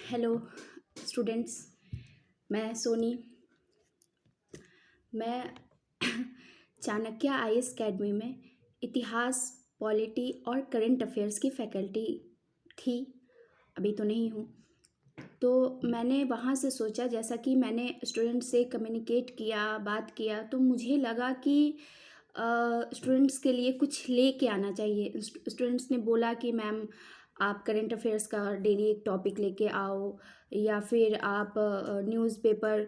Hello students. मैं सोनी। मैं Chanakya IAS academy में इतिहास, पॉलिटी और करंट अफेयर्स की फैकल्टी थी। अभी तो नहीं हूँ। तो मैंने वहाँ से सोचा, जैसा कि मैंने स्टूडेंट से कम्युनिकेट किया, बात किया, तो मुझे लगा कि स्टूडेंट्स के लिए कुछ लेके आना चाहिए। स्टूडेंट्स ने बोला कि मैम आप करंट अफेयर्स का डेली एक टॉपिक लेके आओ, या फिर आप न्यूज़पेपर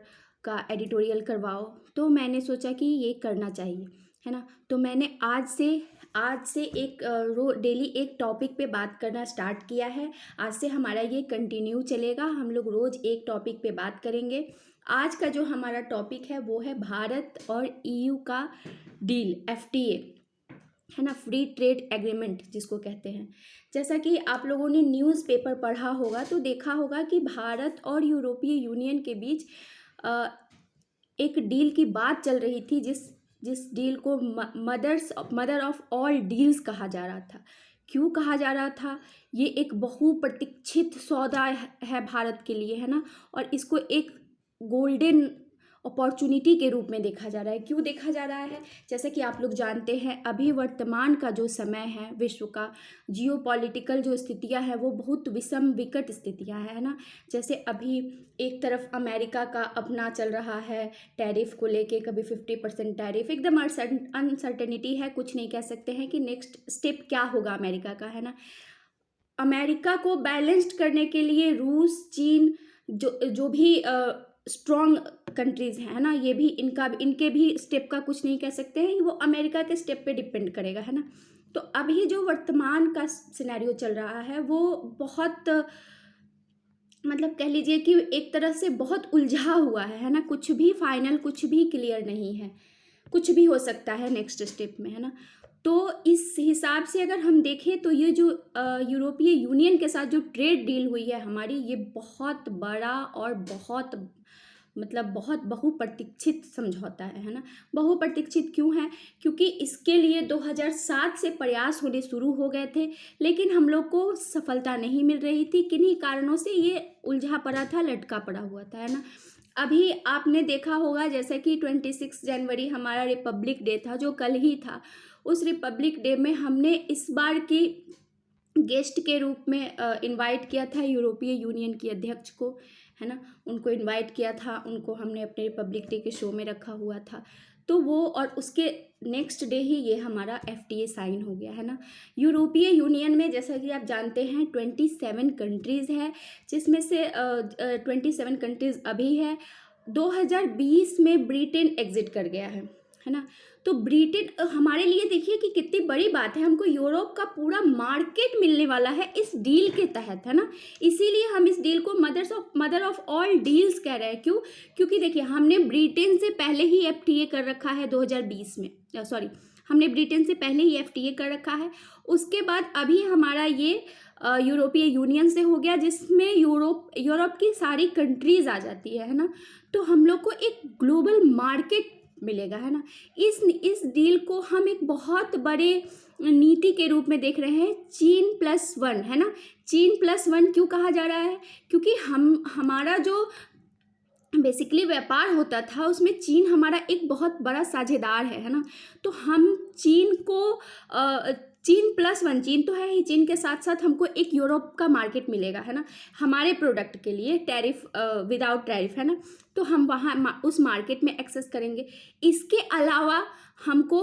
का एडिटोरियल करवाओ। तो मैंने सोचा कि ये करना चाहिए, है ना। तो मैंने आज से एक डेली एक टॉपिक पे बात करना स्टार्ट किया है। आज से हमारा ये कंटिन्यू चलेगा। हम लोग रोज़ एक टॉपिक पे बात करेंगे। आज का जो हमारा टॉपिक है वो है भारत और ईयू का डील, एफटीए, है ना, फ्री ट्रेड एग्रीमेंट जिसको कहते हैं। जैसा कि आप लोगों ने न्यूज़पेपर पढ़ा होगा तो देखा होगा कि भारत और यूरोपीय यूनियन के बीच एक डील की बात चल रही थी, जिस डील को मदर ऑफ ऑल डील्स कहा जा रहा था। क्यों कहा जा रहा था? ये एक बहुप्रतीक्षित सौदा है भारत के लिए, है ना। और इसको एक गोल्डन अपॉर्चुनिटी के रूप में देखा जा रहा है। क्यों देखा जा रहा है? जैसे कि आप लोग जानते हैं, अभी वर्तमान का जो समय है, विश्व का जियोपॉलिटिकल जो स्थितियां हैं वो बहुत विषम विकट स्थितियां हैं, है ना। जैसे अभी एक तरफ अमेरिका का अपना चल रहा है टैरिफ को लेके, कभी 50% टैरिफ, एकदम अनसर्टेनिटी है, कुछ नहीं कह सकते हैं कि नेक्स्ट स्टेप क्या होगा अमेरिका का, है ना। अमेरिका को बैलेंस्ड करने के लिए रूस, चीन, जो जो भी स्ट्रॉन्ग कंट्रीज़ हैं, है ना, ये भी इनके भी स्टेप का कुछ नहीं कह सकते हैं। वो अमेरिका के स्टेप पे डिपेंड करेगा, है ना। तो अभी जो वर्तमान का सिनेरियो चल रहा है वो बहुत, मतलब कह लीजिए कि एक तरह से बहुत उलझा हुआ है ना। कुछ भी फाइनल, कुछ भी क्लियर नहीं है। कुछ भी हो सकता है नेक्स्ट स्टेप में, है ना। तो इस हिसाब से अगर हम देखें तो ये जो यूरोपीय यूनियन के साथ जो ट्रेड डील हुई है हमारी, ये बहुत बड़ा और बहुत, मतलब बहुत बहुप्रतीक्षित समझौता है ना। बहुप्रतीक्षित क्यों है? क्योंकि इसके लिए 2007 से प्रयास होने शुरू हो गए थे, लेकिन हम लोग को सफलता नहीं मिल रही थी। किन्हीं कारणों से ये उलझा पड़ा था, लटका पड़ा हुआ था, है ना। अभी आपने देखा होगा जैसे कि 26 जनवरी हमारा रिपब्लिक डे था, जो कल ही था। उस रिपब्लिक डे में हमने इस बार की गेस्ट के रूप में इनवाइट किया था यूरोपीय यूनियन की अध्यक्ष को, है ना। उनको इनवाइट किया था, उनको हमने अपने रिपब्लिक डे के शो में रखा हुआ था। तो वो, और उसके नेक्स्ट डे ही ये हमारा एफटीए साइन हो गया, है ना। यूरोपीय यूनियन में जैसा कि आप जानते हैं 27 कंट्रीज़ है, जिसमें से 27 कंट्रीज़ अभी है। 2020 में ब्रिटेन एग्जिट कर गया है ना। तो ब्रिटेन हमारे लिए, देखिए कि कितनी बड़ी बात है, हमको यूरोप का पूरा मार्केट मिलने वाला है इस डील के तहत, है ना। इसीलिए हम इस डील को मदर ऑफ ऑल डील्स कह रहे हैं। क्यों? क्योंकि देखिए, हमने ब्रिटेन से पहले ही एफटीए कर रखा है 2020 में, सॉरी, हमने ब्रिटेन से पहले ही एफटीए कर रखा है। उसके बाद अभी हमारा ये यूरोपीय यूनियन से हो गया, जिसमें यूरोप की सारी कंट्रीज आ जाती है ना। तो हम लोग को एक ग्लोबल मार्केट मिलेगा, है ना। इस डील को हम एक बहुत बड़े नीति के रूप में देख रहे हैं, चीन+1, है ना। चीन+1 क्यों कहा जा रहा है? क्योंकि हमारा जो बेसिकली व्यापार होता था उसमें चीन हमारा एक बहुत बड़ा साझेदार है ना। तो हम चीन को चीन+1, चीन तो है ही, चीन के साथ साथ हमको एक यूरोप का मार्केट मिलेगा, है ना, हमारे प्रोडक्ट के लिए, टैरिफ विदाउट टैरिफ, है ना। तो हम वहाँ उस मार्केट में एक्सेस करेंगे। इसके अलावा हमको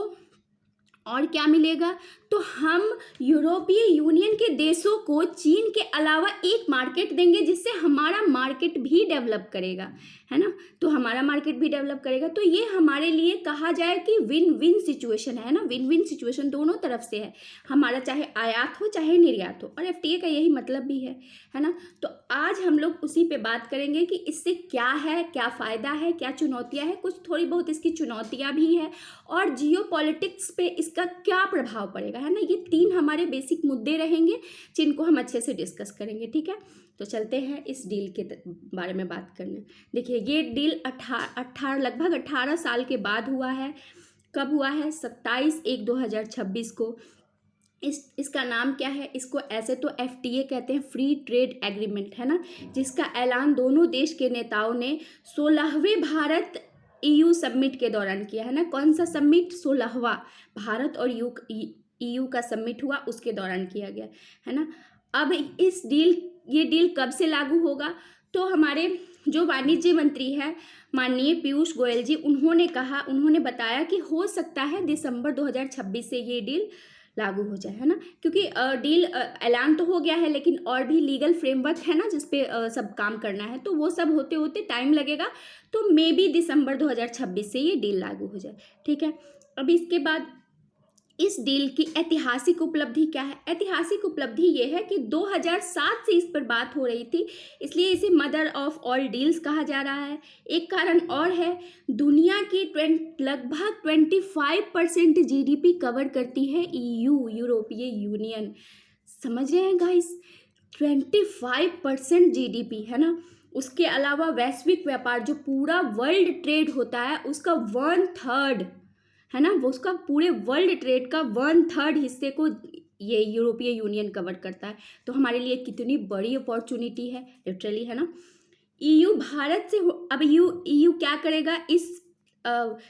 और क्या मिलेगा? तो हम यूरोपीय यूनियन के देशों को चीन के अलावा एक मार्केट देंगे, जिससे हमारा मार्केट भी डेवलप करेगा, है ना। तो हमारा मार्केट भी डेवलप करेगा। तो ये हमारे लिए कहा जाए कि विन विन सिचुएशन है ना। विन विन सिचुएशन दोनों तरफ से है, हमारा चाहे आयात हो चाहे निर्यात हो। और एफटीए का यही मतलब भी है ना। तो आज हम लोग उसी पे बात करेंगे कि इससे क्या है, क्या फ़ायदा है, क्या चुनौतियाँ हैं। कुछ थोड़ी बहुत इसकी चुनौतियाँ भी हैं, और जियो पॉलिटिक्स पे इसका क्या प्रभाव पड़ेगा, है ना। ये 3 हमारे बेसिक मुद्दे रहेंगे, जिनको हम अच्छे से डिस्कस करेंगे, ठीक है। तो चलते हैं इस डील के बारे में बात करने। देखिए, ये डील लगभग 18 साल के बाद हुआ है। कब हुआ है? 27/1/2026 को इसका नाम क्या है? इसको ऐसे तो FTA कहते हैं, फ्री ट्रेड एग्रीमेंट, है ना, जिसका ऐलान दोनों देश के नेताओं ने 16वें भारत EU समिट के दौरान किया, है ना। कौन सा समिट? 16वां भारत और EU का समिट हुआ, उसके दौरान किया गया, है ना। अब ये डील कब से लागू होगा? तो हमारे जो वाणिज्य मंत्री है माननीय पीयूष गोयल जी, उन्होंने बताया कि हो सकता है दिसंबर 2026 से ये डील लागू हो जाए, है ना, क्योंकि डील ऐलान तो हो गया है, लेकिन और भी लीगल फ्रेमवर्क है ना जिसपे सब काम करना है, तो वो सब होते होते टाइम लगेगा। तो मे बी दिसंबर 2026 से ये डील लागू हो जाए, ठीक है। अब इसके बाद इस डील की ऐतिहासिक उपलब्धि क्या है? ऐतिहासिक उपलब्धि ये है कि 2007 से इस पर बात हो रही थी, इसलिए इसे मदर ऑफ ऑल डील्स कहा जा रहा है। एक कारण और है, दुनिया की लगभग 25% GDP कवर करती है EU, यूरोपीय यूनियन। समझ रहे हैं गाइस? 25% GDP, है ना। उसके अलावा वैश्विक व्यापार, जो पूरा वर्ल्ड ट्रेड होता है, उसका 1/3, है ना, वो उसका पूरे वर्ल्ड ट्रेड का 1/3 हिस्से को ये यूरोपीय यूनियन कवर करता है। तो हमारे लिए कितनी बड़ी अपॉर्चुनिटी है, लिटरली, है ना। EU भारत से अब EU क्या करेगा? इस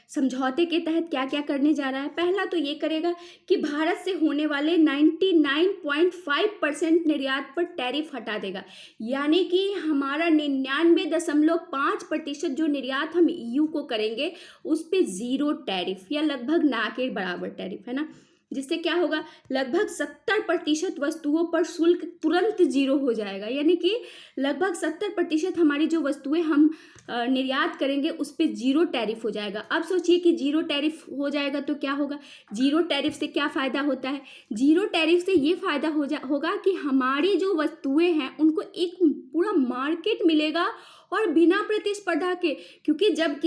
समझौते के तहत क्या क्या करने जा रहा है? पहला तो ये करेगा कि भारत से होने वाले 99.5% निर्यात पर टैरिफ हटा देगा, यानी कि हमारा 99.5% जो निर्यात हम EU को करेंगे उस पे 0 टैरिफ या लगभग ना के बराबर टैरिफ, है ना। जिससे क्या होगा? लगभग 70% वस्तुओं पर शुल्क तुरंत 0 हो जाएगा, यानी कि लगभग 70% हमारी जो वस्तुएं हम निर्यात करेंगे उस पर 0 टैरिफ हो जाएगा। अब सोचिए कि 0 टैरिफ हो जाएगा तो क्या होगा? 0 टैरिफ से क्या फ़ायदा होता है? 0 टैरिफ से ये फ़ायदा होगा कि हमारी जो वस्तुएं हैं उनको एक पूरा मार्केट मिलेगा, और बिना प्रतिस्पर्धा के, क्योंकि जब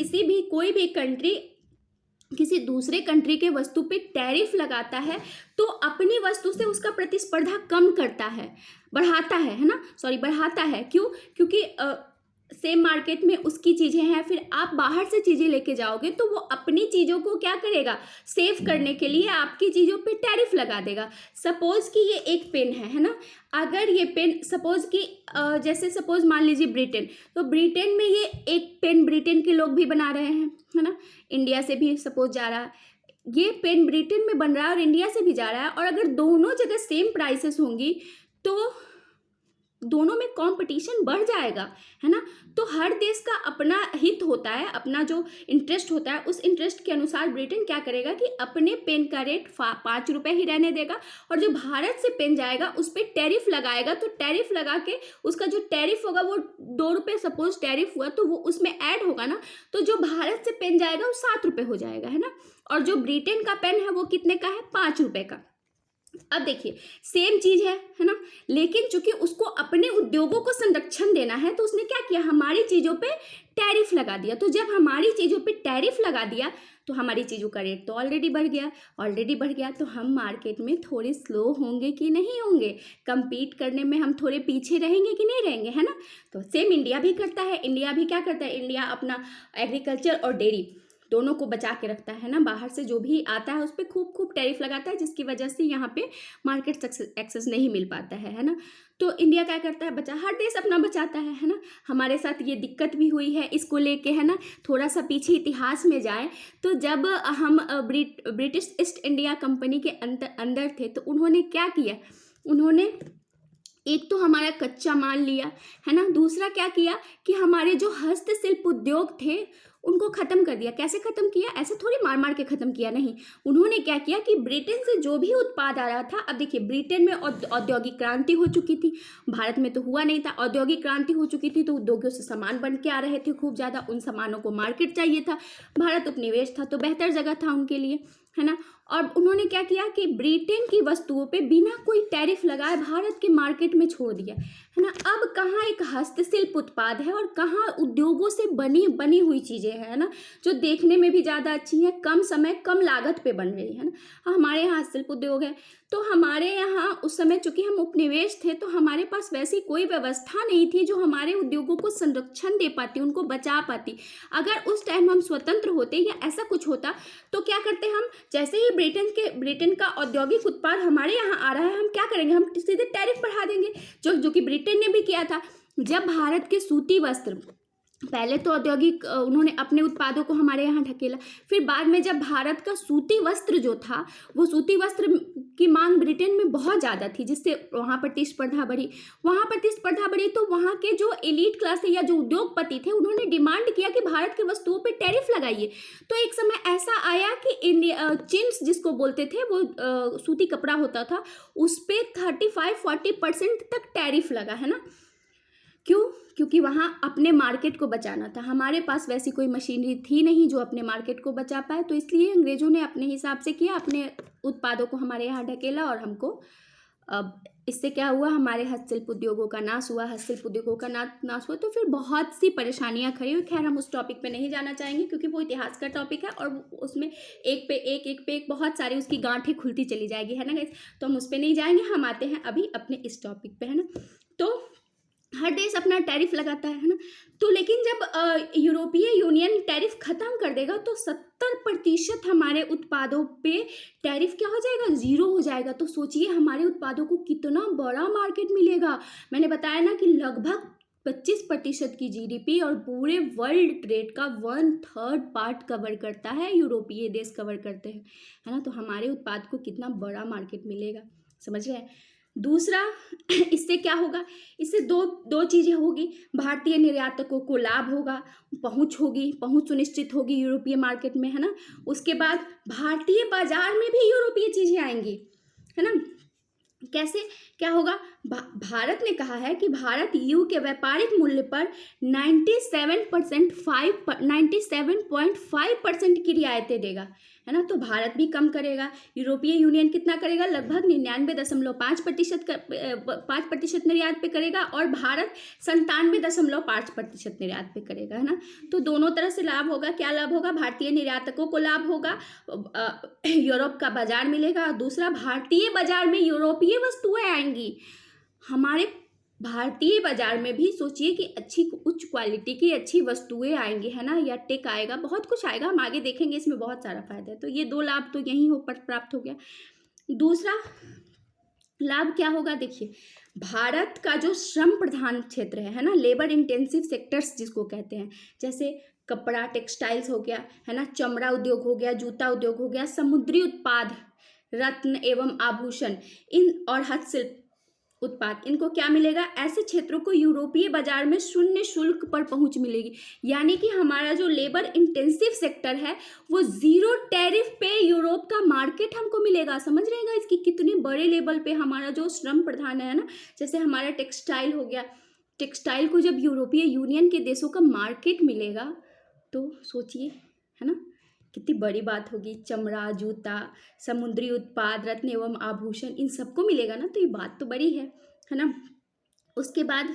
कोई भी कंट्री किसी दूसरे कंट्री के वस्तु पे टैरिफ लगाता है तो अपनी वस्तु से उसका प्रतिस्पर्धा कम करता है, बढ़ाता है ना, बढ़ाता है। क्यों? क्योंकि सेम मार्केट में उसकी चीज़ें हैं, फिर आप बाहर से चीज़ें लेके जाओगे तो वो अपनी चीज़ों को क्या करेगा? सेव करने के लिए आपकी चीज़ों पे टैरिफ लगा देगा। सपोज़ कि ये एक पेन है ना, अगर ये पेन सपोज़ कि जैसे सपोज़ मान लीजिए ब्रिटेन, तो ब्रिटेन में ये एक पेन ब्रिटेन के लोग भी बना रहे हैं, है ना, इंडिया से भी सपोज़ जा रहा है, ये पेन ब्रिटेन में बन रहा है और इंडिया से भी जा रहा है, और अगर दोनों जगह सेम प्राइसेस होंगी तो दोनों में कंपटीशन बढ़ जाएगा, है ना। तो हर देश का अपना हित होता है, अपना जो इंटरेस्ट होता है, उस इंटरेस्ट के अनुसार ब्रिटेन क्या करेगा कि अपने पेन का रेट 5 रुपये ही रहने देगा, और जो भारत से पेन जाएगा उस पर टैरिफ लगाएगा, तो टैरिफ लगा के उसका जो टैरिफ होगा वो 2 रुपये सपोज टैरिफ हुआ तो वो उसमें ऐड होगा ना, तो जो भारत से पेन जाएगा वो 7 रुपये हो जाएगा, है ना। और जो ब्रिटेन का पेन है वो कितने का है? 5 रुपये का। अब देखिए सेम चीज है ना, लेकिन चूंकि उसको अपने उद्योगों को संरक्षण देना है तो उसने क्या किया? हमारी चीजों पे टैरिफ लगा दिया। तो जब हमारी चीजों पे टैरिफ लगा दिया तो हमारी चीजों का रेट तो ऑलरेडी बढ़ गया, तो हम मार्केट में थोड़े स्लो होंगे कि नहीं होंगे? कंपीट करने में हम थोड़े पीछे रहेंगे कि नहीं रहेंगे, है ना। तो सेम इंडिया भी करता है। इंडिया भी क्या करता है? इंडिया अपना एग्रीकल्चर और डेयरी दोनों को बचा के रखता है ना, बाहर से जो भी आता है उस पर खूब टैरिफ लगाता है, जिसकी वजह से यहाँ पे मार्केट एक्सेस नहीं मिल पाता है ना। तो इंडिया क्या करता है? हर देश अपना बचाता है ना। हमारे साथ ये दिक्कत भी हुई है इसको लेके, है ना। थोड़ा सा पीछे इतिहास में जाए तो जब हम ब्रिटिश ईस्ट इंडिया कंपनी के अंदर थे तो उन्होंने क्या किया? उन्होंने एक तो हमारा कच्चा माल लिया, है ना, दूसरा क्या किया कि हमारे जो हस्तशिल्प उद्योग थे उनको ख़त्म कर दिया। कैसे ख़त्म किया? ऐसे थोड़ी मार के ख़त्म किया, नहीं। उन्होंने क्या किया कि ब्रिटेन से जो भी उत्पाद आ रहा था, अब देखिए ब्रिटेन में औद्योगिक क्रांति हो चुकी थी, भारत में तो हुआ नहीं था। औद्योगिक क्रांति हो चुकी थी तो उद्योगों से सामान बन के आ रहे थे खूब ज़्यादा, उन सामानों को मार्केट चाहिए था, भारत उपनिवेश था तो बेहतर जगह था उनके लिए, है ना। और उन्होंने क्या किया कि ब्रिटेन की वस्तुओं पे बिना कोई टैरिफ लगाए भारत के मार्केट में छोड़ दिया, है ना। अब कहाँ एक हस्तशिल्प उत्पाद है और कहाँ उद्योगों से बनी हुई चीज़ें हैं, है ना, जो देखने में भी ज़्यादा अच्छी हैं, कम समय कम लागत पे बन रही है ना। हमारे यहाँ हस्तशिल्प उद्योग है तो हमारे यहाँ उस समय चूंकि हम उपनिवेश थे तो हमारे पास वैसी कोई व्यवस्था नहीं थी जो हमारे उद्योगों को संरक्षण दे पाती, उनको बचा पाती। अगर उस टाइम हम स्वतंत्र होते या ऐसा कुछ होता तो क्या करते हम, जैसे ही ब्रिटेन का औद्योगिक उत्पाद हमारे यहाँ आ रहा है, हम क्या करेंगे, हम सीधे टैरिफ बढ़ा देंगे, जो कि ब्रिटेन ने भी किया था। जब भारत के सूती वस्त्र, पहले तो औद्योगिक उन्होंने अपने उत्पादों को हमारे यहाँ ढकेला, फिर बाद में जब भारत का सूती वस्त्र जो था, वो सूती वस्त्र की मांग ब्रिटेन में बहुत ज़्यादा थी, जिससे वहाँ प्रतिस्पर्धा बढ़ी। तो वहाँ के जो एलीट क्लास थे या जो उद्योगपति थे, उन्होंने डिमांड किया कि भारत की वस्तुओं पे टैरिफ लगाइए। तो एक समय ऐसा आया कि इंडिया चिन्स जिसको बोलते थे, वो सूती कपड़ा होता था, उस पर 35-40% तक टैरिफ लगा, है ना। क्यों? क्योंकि वहाँ अपने मार्केट को बचाना था। हमारे पास वैसी कोई मशीनरी थी नहीं जो अपने मार्केट को बचा पाए, तो इसलिए अंग्रेज़ों ने अपने हिसाब से किया, अपने उत्पादों को हमारे यहाँ ढकेला और हमको, अब इससे क्या हुआ, हमारे हस्तशिल्प उद्योगों का नाश हुआ। तो फिर बहुत सी परेशानियाँ खड़ी हुई। खैर, हम उस टॉपिक पे नहीं जाना चाहेंगे क्योंकि वो इतिहास का टॉपिक है और उसमें एक पे एक बहुत सारी उसकी गांठें खुलती चली जाएगी, है ना गाइस। तो हम उस पर नहीं जाएंगे, हम आते हैं अभी अपने इस टॉपिक पे, है ना। तो हर देश अपना टैरिफ लगाता है ना। तो लेकिन जब यूरोपीय यूनियन टैरिफ खत्म कर देगा तो 70% हमारे उत्पादों पे टैरिफ क्या हो जाएगा, ज़ीरो हो जाएगा। तो सोचिए हमारे उत्पादों को कितना बड़ा मार्केट मिलेगा। मैंने बताया ना कि लगभग 25% की जीडीपी और पूरे वर्ल्ड ट्रेड का 1/3 पार्ट कवर करता है, यूरोपीय देश कवर करते हैं, है ना। तो हमारे उत्पाद को कितना बड़ा मार्केट मिलेगा, समझ रहे हैं। दूसरा, इससे क्या होगा, इससे दो चीज़ें होगी। भारतीय निर्यातकों को लाभ होगा, पहुंच सुनिश्चित होगी यूरोपीय मार्केट में, है ना। उसके बाद भारतीय बाजार में भी यूरोपीय चीज़ें आएंगी, है ना। कैसे, क्या होगा, भारत ने कहा है कि भारत ईयू के व्यापारिक मूल्य पर 97.5% की रियायतें देगा, है ना। तो भारत भी कम करेगा, यूरोपीय यूनियन कितना करेगा, लगभग 99.5% निर्यात पे करेगा और भारत 97.5% निर्यात पे करेगा, है ना। तो दोनों तरह से लाभ होगा। क्या लाभ होगा, भारतीय निर्यातकों को लाभ होगा, यूरोप का बाजार मिलेगा। दूसरा, भारतीय बाजार में यूरोपीय वस्तुएं आएंगी। हमारे भारतीय बाजार में भी सोचिए कि उच्च क्वालिटी की अच्छी वस्तुएं आएंगी, है ना, या टेक आएगा, बहुत कुछ आएगा, हम आगे देखेंगे, इसमें बहुत सारा फायदा है। तो ये 2 लाभ तो यहीं प्राप्त हो गया। दूसरा लाभ क्या होगा, देखिए, भारत का जो श्रम प्रधान क्षेत्र है ना, लेबर इंटेंसिव सेक्टर्स जिसको कहते हैं, जैसे कपड़ा, टेक्सटाइल्स हो गया, है ना, चमड़ा उद्योग हो गया, जूता उद्योग हो गया, समुद्री उत्पाद, रत्न एवं आभूषण, इन और हस्तशिल्प उत्पाद, इनको क्या मिलेगा, ऐसे क्षेत्रों को यूरोपीय बाजार में शून्य शुल्क पर पहुंच मिलेगी। यानी कि हमारा जो लेबर इंटेंसिव सेक्टर है वो 0 टैरिफ पे यूरोप का मार्केट हमको मिलेगा। समझ रहेगा इसकी कितने बड़े लेवल पे हमारा जो श्रम प्रधान है ना, जैसे हमारा टेक्सटाइल हो गया, टेक्सटाइल को जब यूरोपीय यूनियन के देशों का मार्केट मिलेगा तो सोचिए, है ना, कितनी बड़ी बात होगी। चमड़ा, जूता, समुद्री उत्पाद, रत्न एवं आभूषण, इन सबको मिलेगा ना, तो ये बात तो बड़ी है ना। उसके बाद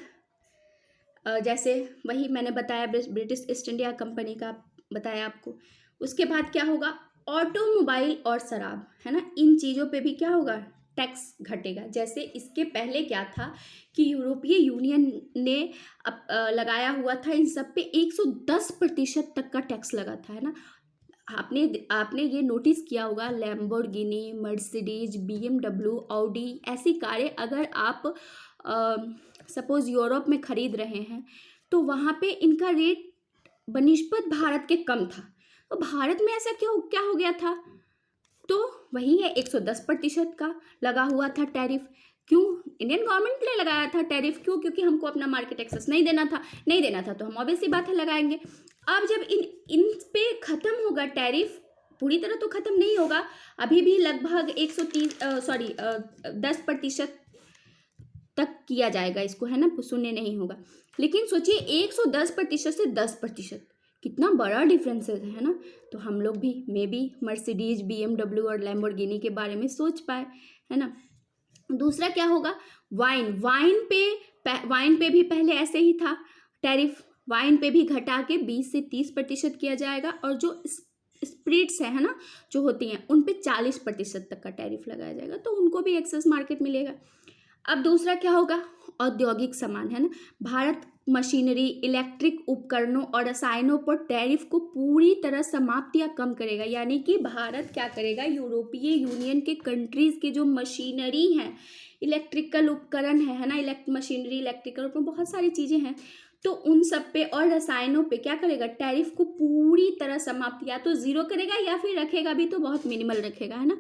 जैसे वही मैंने बताया, ब्रिटिश ईस्ट इंडिया कंपनी का बताया आपको। उसके बाद क्या होगा, ऑटोमोबाइल और शराब, है ना, इन चीज़ों पे भी क्या होगा, टैक्स घटेगा। जैसे इसके पहले क्या था कि यूरोपीय यूनियन ने लगाया हुआ था इन सब पे 110% तक का टैक्स लगा था, है ना। आपने ये नोटिस किया होगा, लैम्बोर्गिनी, मर्सिडीज, BMW, ऑडी, ऐसी कारें अगर आप सपोज यूरोप में ख़रीद रहे हैं तो वहाँ पे इनका रेट बनिस्बत भारत के कम था। तो भारत में ऐसा क्या हो गया था, तो वही है 110% का लगा हुआ था टैरिफ। क्यों, इंडियन गवर्नमेंट ने लगाया था टैरिफ, क्योंकि हमको अपना मार्केट एक्सेस नहीं देना था तो हम ऑब्वियसली बात है लगाएंगे। अब जब इन पे ख़त्म होगा टैरिफ, पूरी तरह तो ख़त्म नहीं होगा, अभी भी लगभग 10% तक किया जाएगा इसको, है ना, शून्य नहीं होगा। लेकिन सोचिए 110% से 10%, कितना बड़ा डिफरेंस है ना। तो हम लोग भी मे बी मर्सिडीज, BMW और लैम्बोर्गिनी के बारे में सोच पाए, है ना। दूसरा क्या होगा, वाइन पे भी पहले ऐसे ही था टैरिफ, वाइन पे भी घटा के 20 से 30% किया जाएगा। और जो स्प्रिट्स है ना, जो होती हैं उन पे 40% तक का टैरिफ लगाया जाएगा, तो उनको भी एक्सेस मार्केट मिलेगा। अब दूसरा क्या होगा, औद्योगिक सामान है ना, भारत मशीनरी, इलेक्ट्रिक उपकरणों और रसायनों पर टैरिफ को पूरी तरह समाप्त या कम करेगा। यानी कि भारत क्या करेगा, यूरोपीय यूनियन के कंट्रीज के जो मशीनरी हैं, इलेक्ट्रिकल उपकरण है ना, मशीनरी, इलेक्ट्रिकल उपकरण, बहुत सारी चीज़ें हैं, तो उन सब पे और रसायनों पे क्या करेगा, टैरिफ को पूरी तरह समाप्त या तो ज़ीरो करेगा या फिर रखेगा भी तो बहुत मिनिमल रखेगा, है ना।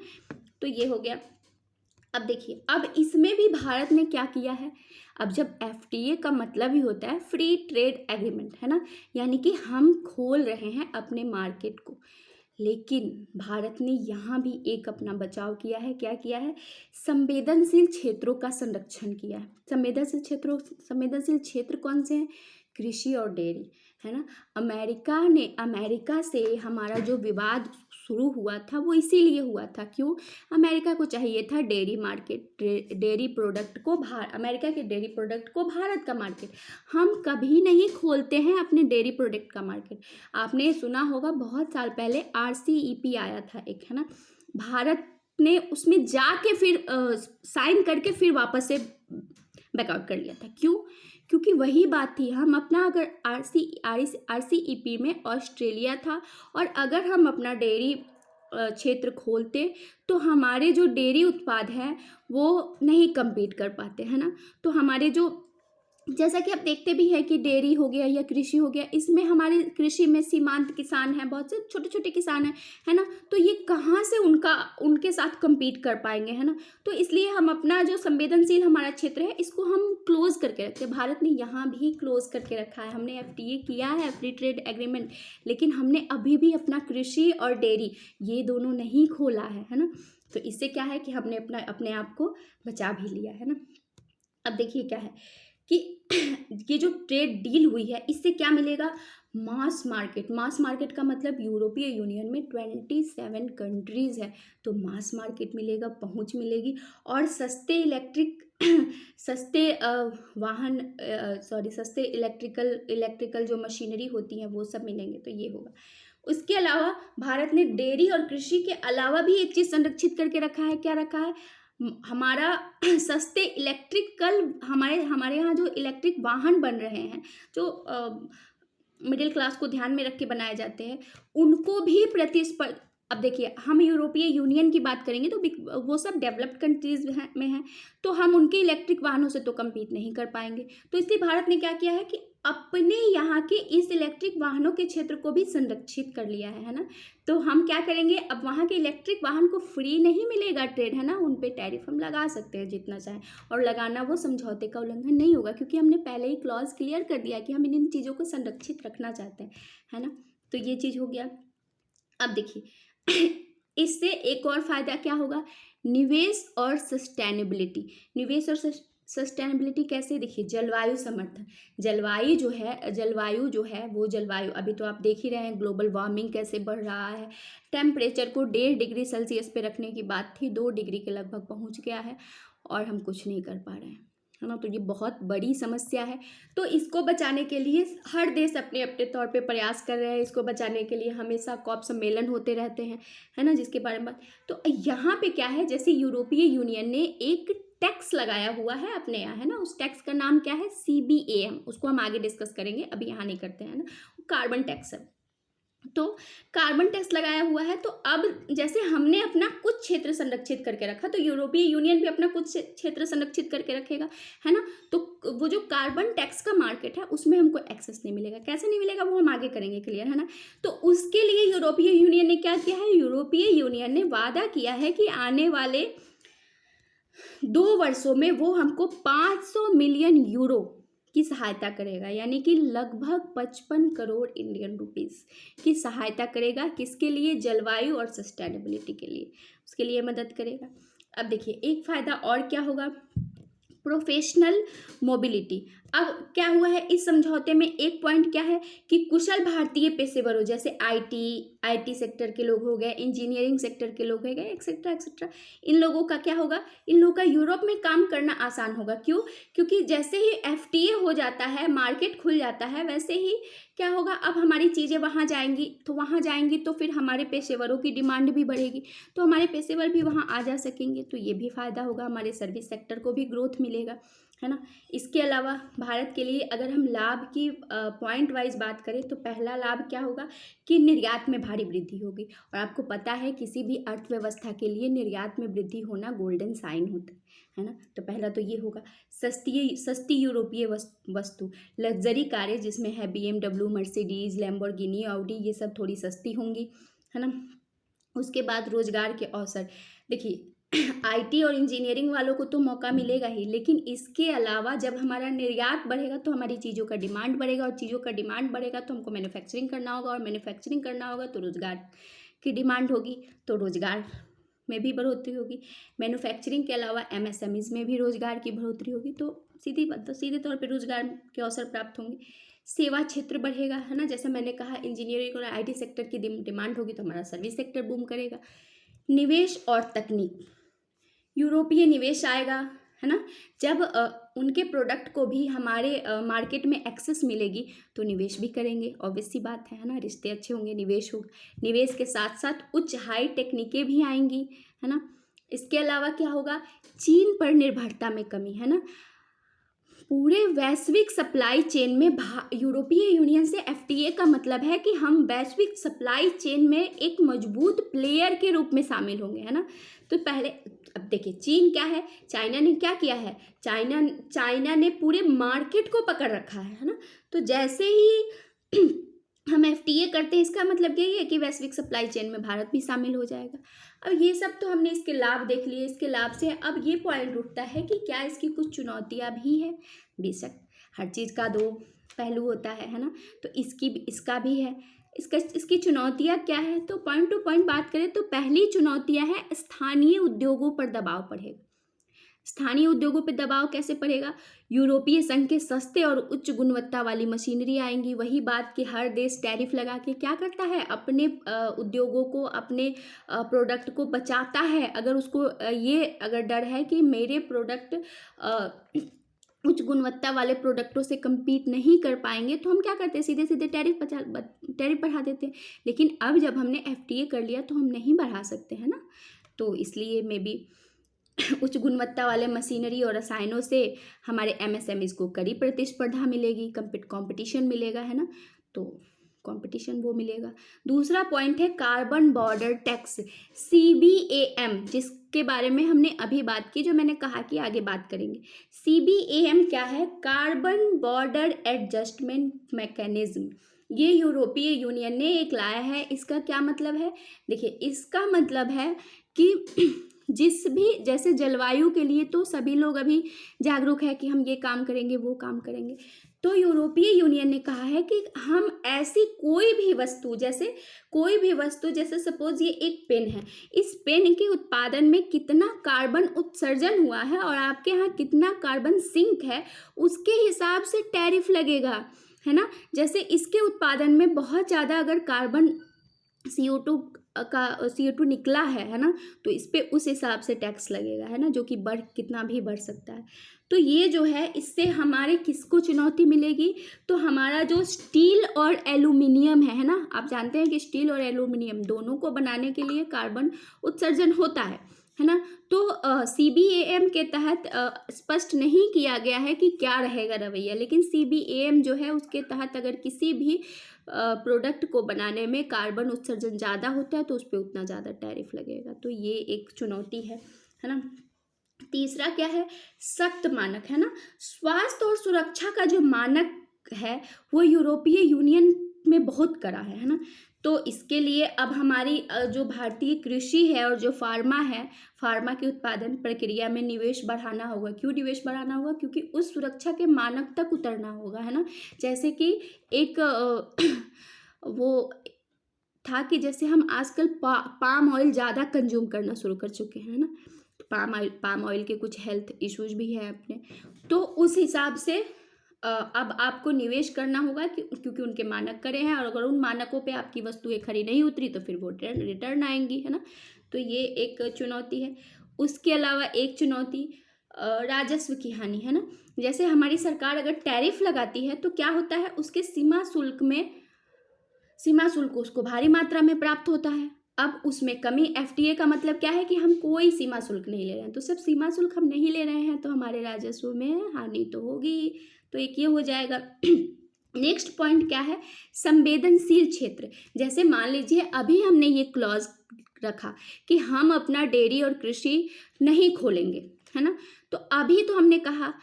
तो ये हो गया। अब देखिए, अब इसमें भी भारत ने क्या किया है, अब जब एफटीए का मतलब ही होता है फ्री ट्रेड एग्रीमेंट, है ना, यानी कि हम खोल रहे हैं अपने मार्केट को, लेकिन भारत ने यहाँ भी एक अपना बचाव किया है। क्या किया है, संवेदनशील क्षेत्रों का संरक्षण किया है। संवेदनशील क्षेत्र कौन से हैं, कृषि और डेयरी, है ना। अमेरिका से हमारा जो विवाद शुरू हुआ था वो इसीलिए हुआ था, क्यों, अमेरिका को चाहिए था डेयरी मार्केट, डेयरी प्रोडक्ट को अमेरिका के डेयरी प्रोडक्ट को भारत का मार्केट। हम कभी नहीं खोलते हैं अपने डेयरी प्रोडक्ट का मार्केट। आपने सुना होगा बहुत साल पहले RCEP आया था एक, है ना, भारत ने उसमें जाके फिर साइन करके फिर वापस से बैकआउट कर लिया था। क्यों, क्योंकि वही बात थी, हम अपना अगर RCEP में ऑस्ट्रेलिया था, और अगर हम अपना डेयरी क्षेत्र खोलते तो हमारे जो डेयरी उत्पाद हैं वो नहीं compete कर पाते, है ना। तो हमारे जो, जैसा कि आप देखते भी हैं कि डेयरी हो गया या कृषि हो गया, इसमें हमारे कृषि में सीमांत किसान हैं, बहुत से छोटे छोटे किसान हैं, है ना, तो ये कहाँ से उनके साथ compete कर पाएंगे, है ना। तो इसलिए हम अपना जो संवेदनशील हमारा क्षेत्र है इसको हम क्लोज करके रखते हैं। भारत ने यहाँ भी क्लोज करके रखा है, हमने FTA किया है, फ्री ट्रेड एग्रीमेंट, लेकिन हमने अभी भी अपना कृषि और डेयरी ये दोनों नहीं खोला है ना। तो इससे क्या है कि हमने अपने आप को बचा भी लिया, है ना। अब देखिए क्या है कि ये जो ट्रेड डील हुई है इससे क्या मिलेगा, मास मार्केट का मतलब यूरोपीय यूनियन में 27 कंट्रीज है, तो मास मार्केट मिलेगा, पहुंच मिलेगी, और सस्ते सस्ते इलेक्ट्रिकल जो मशीनरी होती हैं वो सब मिलेंगे, तो ये होगा। उसके अलावा भारत ने डेयरी और कृषि के अलावा भी एक चीज़ संरक्षित करके रखा है। क्या रखा है, हमारा सस्ते हमारे यहाँ जो इलेक्ट्रिक वाहन बन रहे हैं, जो मिडिल क्लास को ध्यान में रख के बनाए जाते हैं, उनको भी अब देखिए, हम यूरोपीय यूनियन की बात करेंगे तो वो सब डेवलप्ड कंट्रीज में हैं, तो हम उनके इलेक्ट्रिक वाहनों से तो कम्पीट नहीं कर पाएंगे। तो इसलिए भारत ने क्या किया है कि अपने यहाँ के इस इलेक्ट्रिक वाहनों के क्षेत्र को भी संरक्षित कर लिया है ना। तो हम क्या करेंगे, अब वहाँ के इलेक्ट्रिक वाहन को फ्री नहीं मिलेगा ट्रेड, है ना, उन पे टैरिफ हम लगा सकते हैं जितना चाहें, और लगाना वो समझौते का उल्लंघन नहीं होगा, क्योंकि हमने पहले ही क्लॉज क्लियर कर दिया कि हम इन चीज़ों को संरक्षित रखना चाहते हैं, है ना। तो ये चीज़ हो गया। अब देखिए इससे एक और फायदा क्या होगा, निवेश और सस्टेनेबिलिटी कैसे, देखिए जलवायु समर्थन, जलवायु जो है वो अभी तो आप देख ही रहे हैं ग्लोबल वार्मिंग कैसे बढ़ रहा है, टेम्परेचर को 1.5 डिग्री सेल्सियस पे रखने की बात थी, 2 डिग्री के लगभग पहुंच गया है, और हम कुछ नहीं कर पा रहे हैं, है ना। तो ये बहुत बड़ी समस्या है। तो इसको बचाने के लिए हर देश अपने अपने तौर पे प्रयास कर रहे हैं, इसको बचाने के लिए हमेशा COP सम्मेलन होते रहते हैं, है ना, जिसके बारे में तो यहाँ पे क्या है, जैसे यूरोपीय यूनियन ने एक टैक्स लगाया हुआ है अपने यहाँ, है ना, उस टैक्स का नाम क्या है, CBAM, उसको हम आगे डिस्कस करेंगे, अभी यहाँ नहीं करते हैं ना, कार्बन टैक्स है। तो कार्बन टैक्स लगाया हुआ है, तो अब जैसे हमने अपना कुछ क्षेत्र संरक्षित करके रखा, तो यूरोपीय यूनियन भी अपना कुछ क्षेत्र संरक्षित करके रखेगा, है ना। तो वो जो कार्बन टैक्स का मार्केट है उसमें हमको एक्सेस नहीं मिलेगा, कैसे नहीं मिलेगा वो हम आगे करेंगे क्लियर, है ना। तो उसके लिए यूरोपीय यूनियन ने क्या किया है, यूरोपीय यूनियन ने वादा किया है कि आने वाले 2 वर्षों में वो हमको 500 मिलियन यूरो की सहायता करेगा, यानी कि लगभग 55 करोड़ इंडियन रुपीस की सहायता करेगा, किसके लिए, जलवायु और सस्टेनेबिलिटी के लिए, उसके लिए मदद करेगा। अब देखिए एक फ़ायदा और क्या होगा, प्रोफेशनल मोबिलिटी। अब क्या हुआ है इस समझौते में, एक पॉइंट क्या है कि कुशल भारतीय पेशेवरों जैसे आईटी सेक्टर के लोग हो गए, इंजीनियरिंग सेक्टर के लोग हो गए, एक्सेट्रा एक्सेट्रा, इन लोगों का क्या होगा, इन लोगों का यूरोप में काम करना आसान होगा। क्यों? क्योंकि जैसे ही एफटीए हो जाता है, मार्केट खुल जाता है, वैसे ही क्या होगा, अब हमारी चीज़ें वहाँ जाएंगी, तो वहाँ जाएंगी तो फिर हमारे पेशेवरों की डिमांड भी बढ़ेगी, तो हमारे पेशेवर भी वहाँ आ जा सकेंगे, तो ये भी फ़ायदा होगा, हमारे सर्विस सेक्टर को भी ग्रोथ मिलेगा, है ना। इसके अलावा भारत के लिए अगर हम लाभ की पॉइंट वाइज बात करें तो पहला लाभ क्या होगा कि निर्यात में भारी वृद्धि होगी, और आपको पता है किसी भी अर्थव्यवस्था के लिए निर्यात में वृद्धि होना गोल्डन साइन होता है ना। तो पहला तो ये होगा। सस्ती यूरोपीय वस्तु, लग्जरी कारें जिसमें है BMW, मर्सिडीज, लैम्बोर्गिनी, ऑडी, ये सब थोड़ी सस्ती होंगी, है ना। उसके बाद रोजगार के अवसर, देखिए आईटी और इंजीनियरिंग वालों को तो मौका मिलेगा ही, लेकिन इसके अलावा जब हमारा निर्यात बढ़ेगा तो हमारी चीज़ों का डिमांड बढ़ेगा, और चीज़ों का डिमांड बढ़ेगा तो हमको मैन्युफैक्चरिंग करना होगा, और मैन्युफैक्चरिंग करना होगा तो रोज़गार की डिमांड होगी, तो रोज़गार में भी बढ़ोतरी होगी। मैन्युफैक्चरिंग के अलावा एमएसएमईज में भी रोज़गार की बढ़ोतरी होगी, तो सीधे तौर पर रोज़गार के अवसर प्राप्त होंगे। सेवा क्षेत्र बढ़ेगा, है ना, जैसे मैंने कहा इंजीनियरिंग और आईटी सेक्टर की डिमांड होगी तो हमारा सर्विस सेक्टर बूम करेगा। निवेश और तकनीक, यूरोपीय निवेश आएगा, है ना। जब उनके प्रोडक्ट को भी हमारे मार्केट में एक्सेस मिलेगी तो निवेश भी करेंगे, ऑब्वियस सी बात है ना। रिश्ते अच्छे होंगे, निवेश होगा, निवेश के साथ साथ उच्च हाई टेक्निकें भी आएंगी, है ना। इसके अलावा क्या होगा, चीन पर निर्भरता में कमी, है ना। पूरे वैश्विक सप्लाई चेन में यूरोपीय यूनियन से एफटीए का मतलब है कि हम वैश्विक सप्लाई चेन में एक मजबूत प्लेयर के रूप में शामिल होंगे, है ना। तो पहले अब देखिए चीन क्या है, चाइना ने क्या किया है, चाइना ने पूरे मार्केट को पकड़ रखा है ना। तो जैसे ही हम एफटीए करते हैं इसका मतलब यही है कि वैश्विक सप्लाई चेन में भारत भी शामिल हो जाएगा। अब ये सब तो हमने इसके लाभ देख लिए, इसके लाभ से अब ये पॉइंट उठता है कि क्या इसकी कुछ चुनौतियां भी है। बेशक हर चीज़ का दो पहलू होता है ना। तो इसका भी है, इसकी चुनौतियां क्या है, तो पॉइंट टू पॉइंट बात करें तो पहली चुनौतियां है स्थानीय उद्योगों पर दबाव पड़ेगा। स्थानीय उद्योगों पर दबाव कैसे पड़ेगा, यूरोपीय संघ के सस्ते और उच्च गुणवत्ता वाली मशीनरी आएंगी। वही बात कि हर देश टैरिफ लगा के क्या करता है, अपने उद्योगों को, अपने प्रोडक्ट को बचाता है। अगर उसको ये अगर डर है कि मेरे प्रोडक्ट उच्च गुणवत्ता वाले प्रोडक्टों से compete नहीं कर पाएंगे तो हम क्या करते हैं, सीधे सीधे टैरिफ बढ़ा देते हैं। लेकिन अब जब हमने एफटीए कर लिया तो हम नहीं बढ़ा सकते हैं ना। तो इसलिए मे बी उच्च गुणवत्ता वाले मशीनरी और रसायनों से हमारे एमएसएमईज को कड़ी प्रतिस्पर्धा मिलेगी, कंपटीशन मिलेगा, है ना। तो कंपटीशन वो मिलेगा। दूसरा पॉइंट है कार्बन बॉर्डर टैक्स, CBAM, जिसके बारे में हमने अभी बात की, जो मैंने कहा कि आगे बात करेंगे। CBAM क्या है, कार्बन बॉर्डर एडजस्टमेंट मैकेनिज्म। ये यूरोपीय यूनियन ने एक लाया है। इसका क्या मतलब है, देखिए इसका मतलब है कि जिस भी जैसे जलवायु के लिए तो सभी लोग अभी जागरूक है कि हम ये काम करेंगे वो काम करेंगे। तो यूरोपीय यूनियन ने कहा है कि हम ऐसी कोई भी वस्तु जैसे सपोज ये एक पेन है, इस पेन के उत्पादन में कितना कार्बन उत्सर्जन हुआ है और आपके यहाँ कितना कार्बन सिंक है, उसके हिसाब से टैरिफ लगेगा, है ना। जैसे इसके उत्पादन में बहुत ज़्यादा अगर कार्बन CO2 निकला है ना, तो इस पे उस हिसाब से टैक्स लगेगा, है ना, जो कि कितना भी बढ़ सकता है। तो ये जो है इससे हमारे किसको चुनौती मिलेगी, तो हमारा जो स्टील और एल्यूमिनियम है ना, आप जानते हैं कि स्टील और एल्यूमिनियम दोनों को बनाने के लिए कार्बन उत्सर्जन होता है ना। तो CBAM के तहत स्पष्ट नहीं किया गया है कि क्या रहेगा रवैया, लेकिन CBAM जो है उसके तहत अगर किसी भी प्रोडक्ट को बनाने में कार्बन उत्सर्जन ज़्यादा होता है तो उस पर उतना ज़्यादा टैरिफ लगेगा। तो ये एक चुनौती है ना। तीसरा क्या है, सख्त मानक, है ना। स्वास्थ्य और सुरक्षा का जो मानक है वो यूरोपीय यूनियन में बहुत कड़ा है ना। तो इसके लिए अब हमारी जो भारतीय कृषि है और जो फार्मा के उत्पादन प्रक्रिया में निवेश बढ़ाना होगा। क्यों निवेश बढ़ाना होगा, क्योंकि उस सुरक्षा के मानक तक उतरना होगा, है ना। जैसे कि एक वो था कि जैसे हम आजकल पाम ऑयल ज़्यादा कंज्यूम करना शुरू कर चुके हैं ना, तो पाम ऑयल के कुछ हेल्थ इश्यूज भी हैं अपने। तो उस हिसाब से अब आपको निवेश करना होगा क्योंकि उनके मानक करे हैं, और अगर उन मानकों पे आपकी वस्तुएं खरी नहीं उतरी तो फिर वो रिटर्न आएंगी, है ना। तो ये एक चुनौती है। उसके अलावा एक चुनौती राजस्व की हानि, है ना। जैसे हमारी सरकार अगर टैरिफ लगाती है तो क्या होता है, उसके सीमा शुल्क उसको भारी मात्रा में प्राप्त होता है। अब उसमें कमी, एफटीए का मतलब क्या है कि हम कोई सीमा शुल्क नहीं ले रहे हैं, तो सब सीमा शुल्क हम नहीं ले रहे हैं तो हमारे राजस्व में हानि तो होगी ही। तो एक ये हो जाएगा। नेक्स्ट पॉइंट क्या है, संवेदनशील क्षेत्र। जैसे मान लीजिए अभी हमने ये क्लॉज रखा कि हम अपना डेयरी और कृषि नहीं खोलेंगे, है ना। तो अभी तो हमने कहा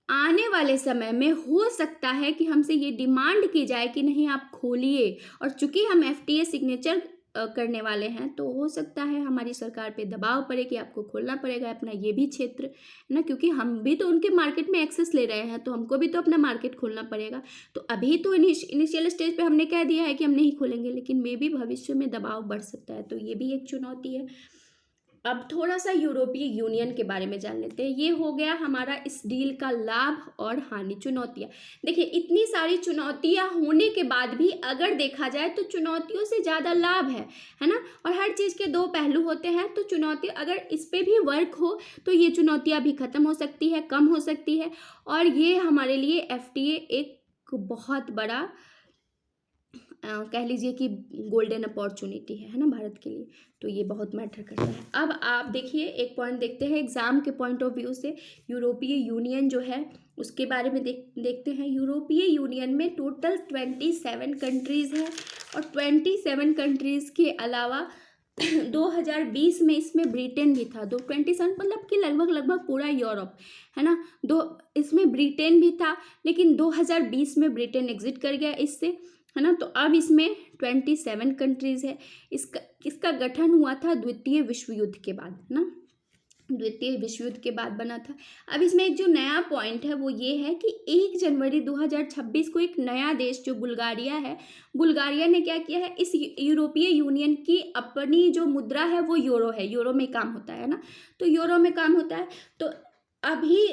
आने वाले समय में हो सकता है कि हमसे ये डिमांड की जाए कि नहीं आप खोलिए, और चूंकि हम एफटीए सिग्नेचर करने वाले हैं तो हो सकता है हमारी सरकार पे दबाव पड़े कि आपको खोलना पड़ेगा अपना ये भी क्षेत्र, है ना, क्योंकि हम भी तो उनके मार्केट में एक्सेस ले रहे हैं तो हमको भी तो अपना मार्केट खोलना पड़ेगा। तो अभी तो इनिशियल स्टेज पे हमने कह दिया है कि हम नहीं खोलेंगे, लेकिन मे भी भविष्य में दबाव बढ़ सकता है, तो ये भी एक चुनौती है। अब थोड़ा सा यूरोपीय यूनियन के बारे में जान लेते हैं। ये हो गया हमारा इस डील का लाभ और हानि, चुनौतियाँ। देखिए इतनी सारी चुनौतियाँ होने के बाद भी अगर देखा जाए तो चुनौतियों से ज़्यादा लाभ है ना। और हर चीज़ के दो पहलू होते हैं, तो चुनौती अगर इस पर भी वर्क हो तो ये चुनौतियाँ भी खत्म हो सकती है, कम हो सकती है, और ये हमारे लिए एफटीए एक बहुत बड़ा कह लीजिए कि गोल्डन अपॉर्चुनिटी है ना भारत के लिए। तो ये बहुत मैटर करता है। अब आप देखिए एक पॉइंट देखते हैं एग्जाम के पॉइंट ऑफ व्यू से, यूरोपीय यूनियन जो है उसके बारे में देखते हैं। यूरोपीय यूनियन में टोटल 27 कंट्रीज़ हैं, और 27 कंट्रीज़ के अलावा 2020 में इसमें ब्रिटेन भी था। 27 मतलब कि लगभग पूरा यूरोप, है ना। इसमें ब्रिटेन भी था, लेकिन 2020 में ब्रिटेन एग्जिट कर गया इससे, है ना। तो अब इसमें 27 कंट्रीज़ है। इसका गठन हुआ था द्वितीय विश्व युद्ध के बाद, है ना, द्वितीय विश्व युद्ध के बाद बना था। अब इसमें एक जो नया पॉइंट है वो ये है कि 1 जनवरी 2026 को एक नया देश जो बुल्गारिया है, बुल्गारिया ने क्या किया है, इस यूरोपीय यूनियन की अपनी जो मुद्रा है वो यूरो है, यूरो में काम होता है ना, तो यूरो में काम होता है। तो अभी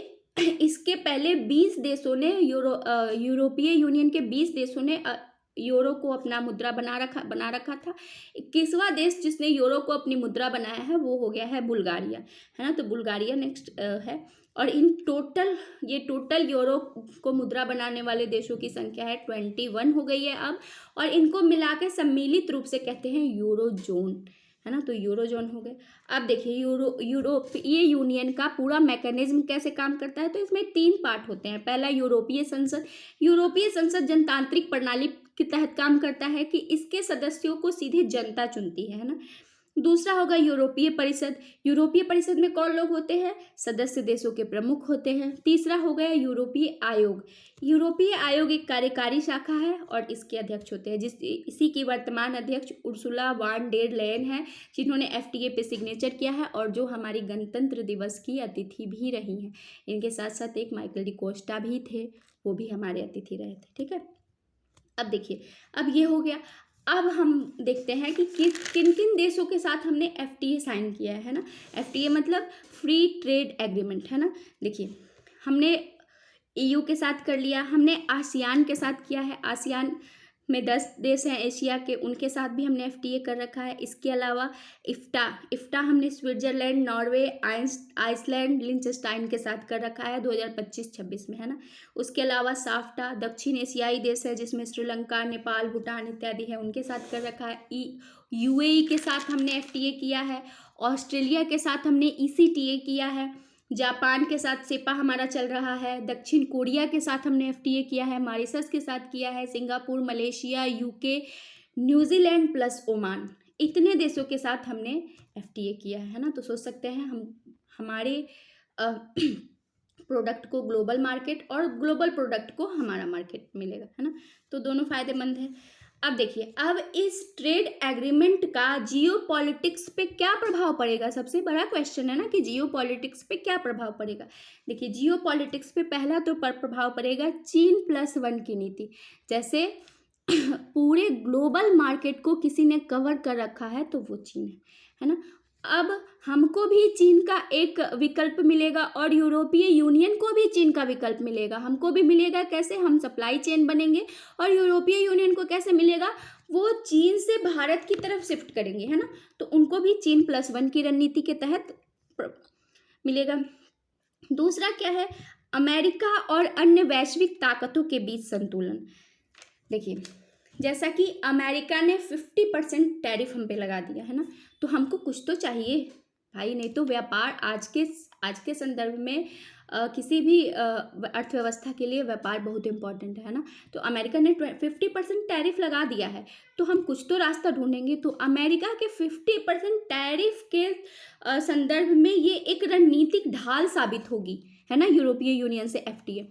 इसके पहले 20 देशों ने यूरोपीय यूनियन के 20 देशों ने यूरो को अपना मुद्रा बना रखा था। 21वां देश जिसने यूरो को अपनी मुद्रा बनाया है वो हो गया है बुल्गारिया, है ना। तो बुल्गारिया नेक्स्ट है, और ये टोटल यूरो को मुद्रा बनाने वाले देशों की संख्या है 21 हो गई है अब, और इनको मिला के सम्मिलित रूप से कहते हैं यूरो जोन, है ना। तो यूरो जोन हो गए। अब देखिए यूरोपीय यूनियन का पूरा मैकेनिज्म कैसे काम करता है, तो इसमें 3 पार्ट होते हैं। पहला यूरोपीय संसद जनतांत्रिक प्रणाली के तहत काम करता है कि इसके सदस्यों को सीधे जनता चुनती है ना। दूसरा होगा यूरोपीय परिषद में कौन लोग होते हैं, सदस्य देशों के प्रमुख होते हैं। तीसरा हो गया यूरोपीय आयोग एक कार्यकारी शाखा है और इसके अध्यक्ष होते हैं, इसी की वर्तमान अध्यक्ष उर्सुला वान डेर लेयन है, जिन्होंने एफटीए पे सिग्नेचर किया है और जो हमारी गणतंत्र दिवस की अतिथि भी रही हैं। इनके साथ साथ एक माइकल डी कोस्टा भी थे, वो भी हमारे अतिथि रहे थे, ठीक है। अब देखिए, अब ये हो गया। अब हम देखते हैं कि किन किन देशों के साथ हमने एफटीए साइन किया है ना। एफटीए मतलब फ्री ट्रेड एग्रीमेंट, है ना। देखिए हमने ईयू के साथ कर लिया, हमने आसियान के साथ किया है, आसियान में 10 देश हैं एशिया के, उनके साथ भी हमने एफटीए कर रखा है। इसके अलावा इफ्टा हमने स्विट्जरलैंड, नॉर्वे, आइसलैंड, लिंचेस्टाइन के साथ कर रखा है 2025-26 में, है ना। उसके अलावा साफ्टा दक्षिण एशियाई देश है जिसमें श्रीलंका, नेपाल, भूटान इत्यादि है, उनके साथ कर रखा है। यूएई के साथ हमने एफटीए किया है, ऑस्ट्रेलिया के साथ हमने ईसीटीए किया है, जापान के साथ सेपा हमारा चल रहा है, दक्षिण कोरिया के साथ हमने एफटीए किया है, मॉरिशस के साथ किया है, Singapore, Malaysia, UK, New Zealand plus Oman, इतने देशों के साथ हमने एफटीए किया है ना। तो सोच सकते हैं हम हमारे प्रोडक्ट को ग्लोबल मार्केट और ग्लोबल प्रोडक्ट को हमारा मार्केट मिलेगा, है ना। तो दोनों फायदेमंद है। अब देखिए, अब इस ट्रेड एग्रीमेंट का जियो पॉलिटिक्स पे क्या प्रभाव पड़ेगा, सबसे बड़ा क्वेश्चन है ना कि जियो पॉलिटिक्स पे क्या प्रभाव पड़ेगा। देखिए जियो पॉलिटिक्स पे पहला तो प्रभाव पड़ेगा China+1 की नीति। जैसे पूरे ग्लोबल मार्केट को किसी ने कवर कर रखा है तो वो चीन है ना। अब हमको भी चीन का एक विकल्प मिलेगा और यूरोपीय यूनियन को भी चीन का विकल्प मिलेगा। हमको भी मिलेगा कैसे, हम सप्लाई चेन बनेंगे, और यूरोपीय यूनियन को कैसे मिलेगा, वो चीन से भारत की तरफ शिफ्ट करेंगे, है ना। तो उनको भी चीन+1 की रणनीति के तहत मिलेगा। दूसरा क्या है, अमेरिका और अन्य वैश्विक ताकतों के बीच संतुलन। देखिए, जैसा कि अमेरिका ने 50% टैरिफ हम पे लगा दिया है ना, तो हमको कुछ तो चाहिए भाई, नहीं तो व्यापार आज के संदर्भ में किसी भी अर्थव्यवस्था के लिए व्यापार बहुत इंपॉर्टेंट है ना। तो अमेरिका ने 50% टैरिफ लगा दिया है, तो हम कुछ तो रास्ता ढूंढेंगे। तो अमेरिका के 50% टैरिफ के संदर्भ में ये एक रणनीतिक ढाल साबित होगी, है ना, यूरोपीय यूनियन से एफटीए।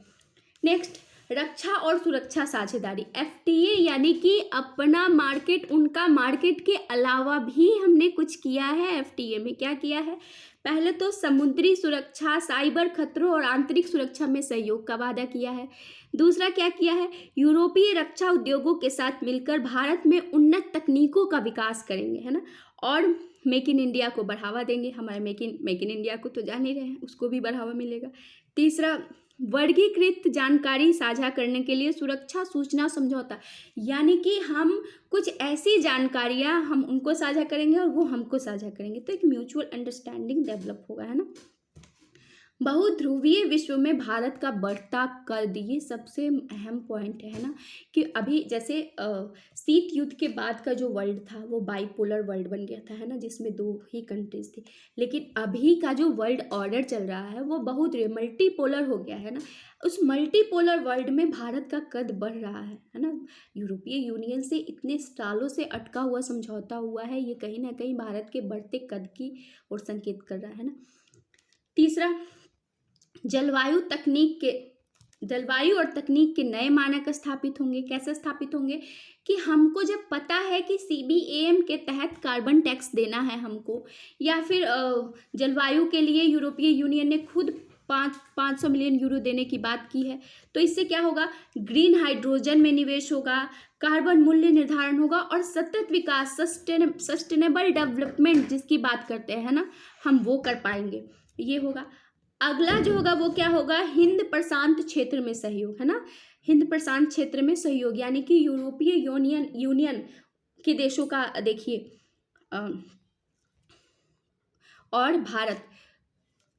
नेक्स्ट, रक्षा और सुरक्षा साझेदारी। एफटीए यानी कि अपना मार्केट, उनका मार्केट के अलावा भी हमने कुछ किया है। एफटीए में क्या किया है, पहले तो समुद्री सुरक्षा, साइबर खतरों और आंतरिक सुरक्षा में सहयोग का वादा किया है। दूसरा क्या किया है, यूरोपीय रक्षा उद्योगों के साथ मिलकर भारत में उन्नत तकनीकों का विकास करेंगे, है ना, और मेक इन इंडिया को बढ़ावा देंगे। हमारे मेक इन इंडिया को तो जान ही रहे हैं, उसको भी बढ़ावा मिलेगा। तीसरा, वर्गीकृत जानकारी साझा करने के लिए सुरक्षा सूचना समझौता, यानी कि हम कुछ ऐसी जानकारियां हम उनको साझा करेंगे और वो हमको साझा करेंगे, तो एक म्यूचुअल अंडरस्टैंडिंग डेवलप होगा, है ना। बहुध्रुवीय विश्व में भारत का बढ़ता कद, ये सबसे अहम पॉइंट है ना, कि अभी जैसे शीत युद्ध के बाद का जो वर्ल्ड था वो बाइपोलर वर्ल्ड बन गया था, है ना, जिसमें 2 ही कंट्रीज थी। लेकिन अभी का जो वर्ल्ड ऑर्डर चल रहा है वो बहुत मल्टीपोलर हो गया है ना। उस मल्टीपोलर वर्ल्ड में भारत का कद बढ़ रहा है ना। यूरोपीय यूनियन से इतने सालों से अटका हुआ समझौता हुआ है, ये कहीं ना कहीं भारत के बढ़ते कद की ओर संकेत कर रहा है ना। तीसरा, जलवायु और तकनीक के नए मानक स्थापित होंगे। कैसे स्थापित होंगे, कि हमको जब पता है कि CBAM के तहत कार्बन टैक्स देना है हमको, या फिर जलवायु के लिए यूरोपीय यूनियन ने खुद 500 मिलियन यूरो देने की बात की है, तो इससे क्या होगा, ग्रीन हाइड्रोजन में निवेश होगा, कार्बन मूल्य निर्धारण होगा, और सतत विकास, सस्टेनेबल डेवलपमेंट जिसकी बात करते हैं ना, हम वो कर पाएंगे, ये होगा। अगला जो होगा वो क्या होगा, हिंद प्रशांत क्षेत्र में सहयोग, है ना। हिंद प्रशांत क्षेत्र में सहयोग यानी कि यूरोपीय यूनियन के देशों का देखिए और भारत,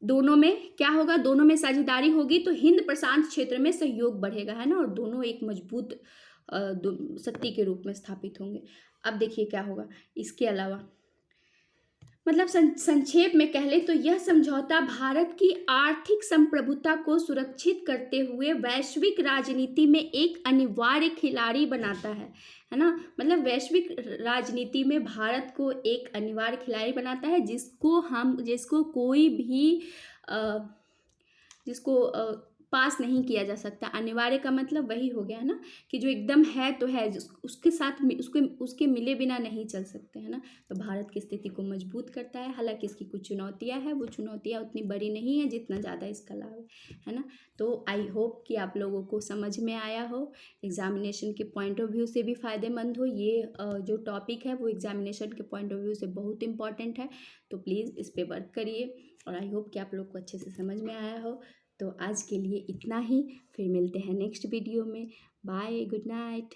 दोनों में क्या होगा, दोनों में साझेदारी होगी, तो हिंद प्रशांत क्षेत्र में सहयोग बढ़ेगा, है ना, और दोनों एक मजबूत शक्ति के रूप में स्थापित होंगे। अब देखिए क्या होगा इसके अलावा, मतलब संक्षेप में कह ले तो यह समझौता भारत की आर्थिक संप्रभुता को सुरक्षित करते हुए वैश्विक राजनीति में एक अनिवार्य खिलाड़ी बनाता है ना। मतलब वैश्विक राजनीति में भारत को एक अनिवार्य खिलाड़ी बनाता है, जिसको कोई भी पास नहीं किया जा सकता। अनिवार्य का मतलब वही हो गया है ना, कि जो एकदम है तो है, उसके साथ उसके मिले बिना नहीं चल सकते, है ना। तो भारत की स्थिति को मजबूत करता है। हालांकि इसकी कुछ चुनौतियां हैं, वो चुनौतियां उतनी बड़ी नहीं है जितना ज़्यादा इसका लाभ है ना। तो आई होप कि आप लोगों को समझ में आया हो, एग्जामिनेशन के पॉइंट ऑफ व्यू से भी फ़ायदेमंद हो। ये जो टॉपिक है वो एग्जामिनेशन के पॉइंट ऑफ व्यू से बहुत इंपॉर्टेंट है, तो प्लीज़ इस पर वर्क करिए, और आई होप कि आप लोग को अच्छे से समझ में आया हो। तो आज के लिए इतना ही, फिर मिलते हैं नेक्स्ट वीडियो में। Bye, good night.